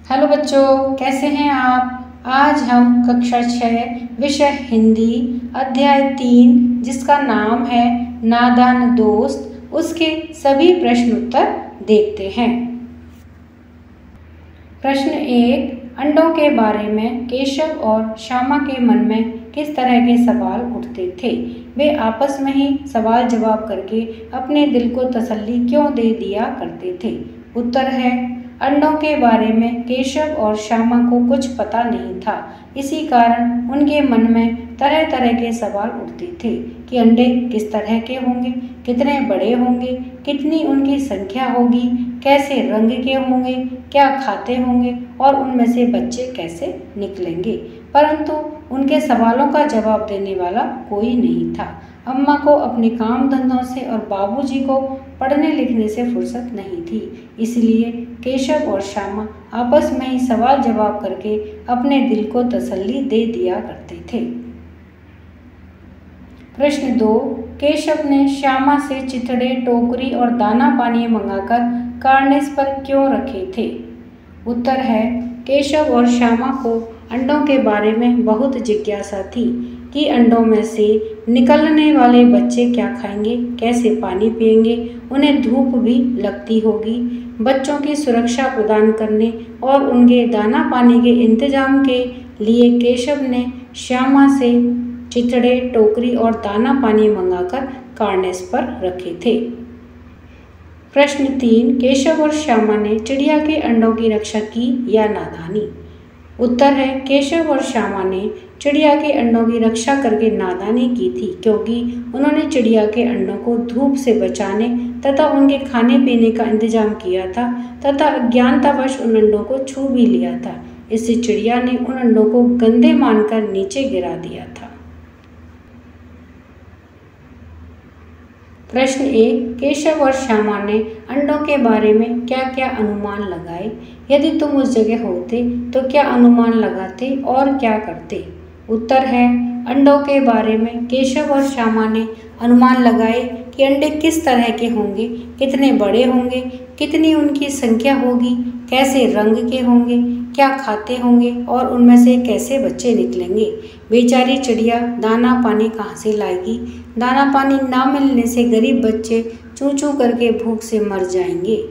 Hello बच्चों, कैसे हैं आप। आज हम कक्षा 6 विषय हिंदी अध्याय 3 जिसका नाम है नादान दोस्त, उसके सभी प्रश्न उत्तर देखते हैं। प्रश्न 1, अंडों के बारे में केशव और श्यामा के मन में किस तरह के सवाल उठते थे। वे आपस में ही सवाल जवाब करके अपने दिल को तसल्ली क्यों दे दिया करते थे। उत्तर है, अंडों के बारे में केशव और श्यामा को कुछ पता नहीं था। इसी कारण उनके मन में तरह तरह के सवाल उठते थे कि अंडे किस तरह के होंगे, कितने बड़े होंगे, कितनी उनकी संख्या होगी, कैसे रंग के होंगे, क्या खाते होंगे और उनमें से बच्चे कैसे निकलेंगे। परंतु उनके सवालों का जवाब देने वाला कोई नहीं था। अम्मा को अपने काम धंधों से और बाबूजी को पढ़ने लिखने से फुर्सत नहीं थी। इसलिए केशव और श्यामा आपस में ही सवाल जवाब करके अपने दिल को तसल्ली दे दिया करते थे। प्रश्न 2, केशव ने श्यामा से चिथड़े, टोकरी और दाना पानी मंगाकर कार्निस पर क्यों रखे थे। उत्तर है, केशव और श्यामा को अंडों के बारे में बहुत जिज्ञासा थी कि अंडों में से निकलने वाले बच्चे क्या खाएंगे, कैसे पानी पिएंगे, उन्हें धूप भी लगती होगी। बच्चों की सुरक्षा प्रदान करने और उनके दाना पानी के इंतजाम के लिए केशव ने श्यामा से चिथड़े, टोकरी और दाना पानी मंगाकर कार्निस पर रखे थे। प्रश्न 3, केशव और श्यामा ने चिड़िया के अंडों की रक्षा की या नादानी। उत्तर है, केशव और श्यामा ने चिड़िया के अंडों की रक्षा करके नादानी की थी, क्योंकि उन्होंने चिड़िया के अंडों को धूप से बचाने तथा उनके खाने पीने का इंतजाम किया था तथा अज्ञानतावश उन अंडों को छू भी लिया था। इससे चिड़िया ने उन अंडों को गंदे मानकर नीचे गिरा दिया था। प्रश्न 1, केशव और श्यामा ने अंडों के बारे में क्या क्या अनुमान लगाए। यदि तुम उस जगह होते तो क्या अनुमान लगाते और क्या करते। उत्तर है, अंडों के बारे में केशव और श्यामा ने अनुमान लगाए कि अंडे किस तरह के होंगे, कितने बड़े होंगे, कितनी उनकी संख्या होगी, कैसे रंग के होंगे, क्या खाते होंगे और उनमें से कैसे बच्चे निकलेंगे। बेचारी चिड़िया दाना पानी कहाँ से लाएगी। दाना पानी ना मिलने से गरीब बच्चे चूं चूं करके भूख से मर जाएंगे।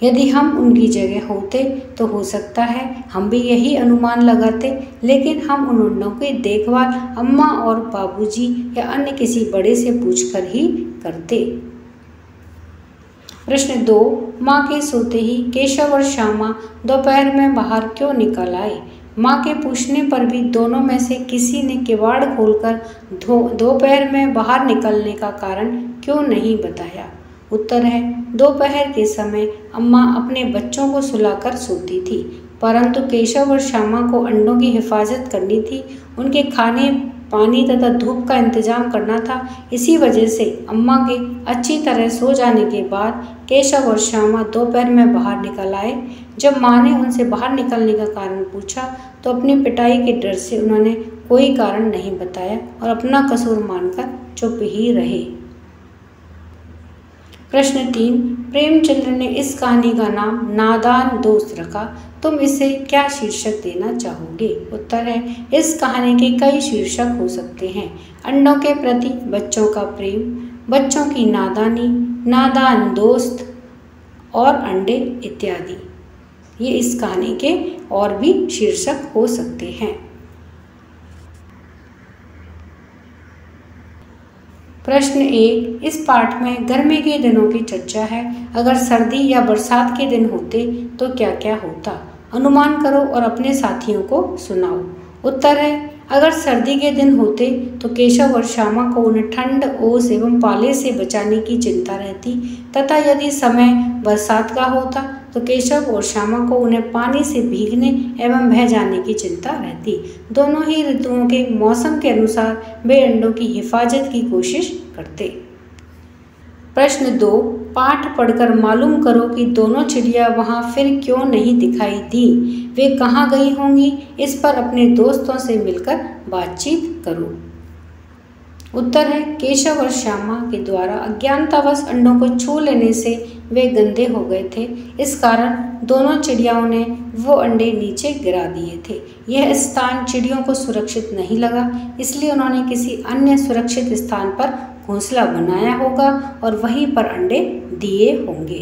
यदि हम उनकी जगह होते तो हो सकता है हम भी यही अनुमान लगाते, लेकिन हम उन अंडों की देखभाल अम्मा और बाबूजी या अन्य किसी बड़े से पूछकर ही करते। प्रश्न 2, माँ के सोते ही केशव और श्यामा दोपहर में बाहर क्यों निकल आए। माँ के पूछने पर भी दोनों में से किसी ने किवाड़ खोलकर दोपहर में बाहर निकलने का कारण क्यों नहीं बताया। उत्तर है, दोपहर के समय अम्मा अपने बच्चों को सुलाकर सोती थी, परंतु केशव और श्यामा को अंडों की हिफाजत करनी थी, उनके खाने पानी तथा धूप का इंतजाम करना था। इसी वजह से अम्मा के अच्छी तरह सो जाने के बाद केशव और श्यामा दोपहर में बाहर निकल आए। जब माँ ने उनसे बाहर निकलने का कारण पूछा तो अपनी पिटाई के डर से उन्होंने कोई कारण नहीं बताया और अपना कसूर मानकर चुप ही रहे। प्रश्न 3, प्रेमचंद्र ने इस कहानी का नाम नादान दोस्त रखा, तुम इसे क्या शीर्षक देना चाहोगे। उत्तर है, इस कहानी के कई शीर्षक हो सकते हैं। अंडों के प्रति बच्चों का प्रेम, बच्चों की नादानी, नादान दोस्त और अंडे इत्यादि। ये इस कहानी के और भी शीर्षक हो सकते हैं। प्रश्न 1, इस पाठ में गर्मी के दिनों की चर्चा है। अगर सर्दी या बरसात के दिन होते तो क्या क्या होता। अनुमान करो और अपने साथियों को सुनाओ। उत्तर है, अगर सर्दी के दिन होते तो केशव और श्यामा को उन्हें ठंड, ओस एवं पाले से बचाने की चिंता रहती तथा यदि समय बरसात का होता तो केशव और श्यामा को उन्हें पानी से भीगने एवं बह जाने की चिंता रहती। दोनों ही ऋतुओं के मौसम के अनुसार वे अंडों की हिफाजत की कोशिश करते। प्रश्न 2, पाठ पढ़कर मालूम करो कि दोनों चिड़िया वहाँ फिर क्यों नहीं दिखाई दी, वे कहाँ गई होंगी। इस पर अपने दोस्तों से मिलकर बातचीत करो। उत्तर है केशव और श्यामा के द्वारा अज्ञानतावश अंडों को छू लेने से वे गंदे हो गए थे। इस कारण दोनों चिड़ियाओं ने वो अंडे नीचे गिरा दिए थे। यह स्थान चिड़ियों को सुरक्षित नहीं लगा, इसलिए उन्होंने किसी अन्य सुरक्षित स्थान पर घोंसला बनाया होगा और वहीं पर अंडे दिए होंगे।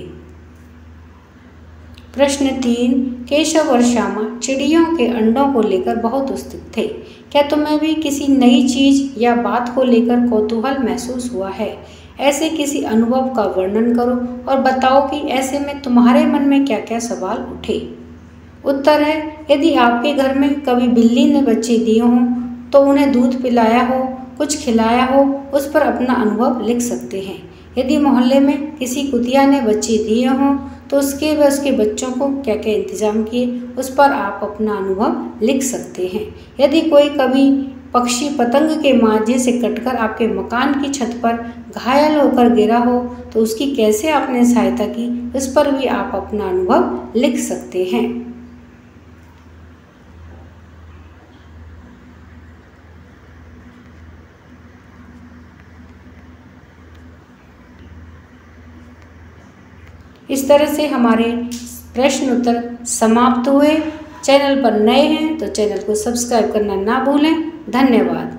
प्रश्न 3, केशव और श्यामा चिड़ियों के अंडों को लेकर बहुत उत्सुक थे। क्या तुम्हें भी किसी नई चीज या बात को लेकर कौतूहल महसूस हुआ है? ऐसे किसी अनुभव का वर्णन करो और बताओ कि ऐसे में तुम्हारे मन में क्या क्या सवाल उठे। उत्तर है, यदि आपके घर में कभी बिल्ली ने बच्चे दिए हों तो उन्हें दूध पिलाया हो, कुछ खिलाया हो, उस पर अपना अनुभव लिख सकते हैं। यदि मोहल्ले में किसी कुतिया ने बच्चे दिए हों तो उसके व उसके बच्चों को क्या क्या इंतजाम किए, उस पर आप अपना अनुभव लिख सकते हैं। यदि कोई कभी पक्षी पतंग के मांझे से कटकर आपके मकान की छत पर घायल होकर गिरा हो तो उसकी कैसे आपने सहायता की, उस पर भी आप अपना अनुभव लिख सकते हैं। इस तरह से हमारे प्रश्न उत्तर समाप्त हुए। चैनल पर नए हैं तो चैनल को सब्सक्राइब करना ना भूलें। धन्यवाद।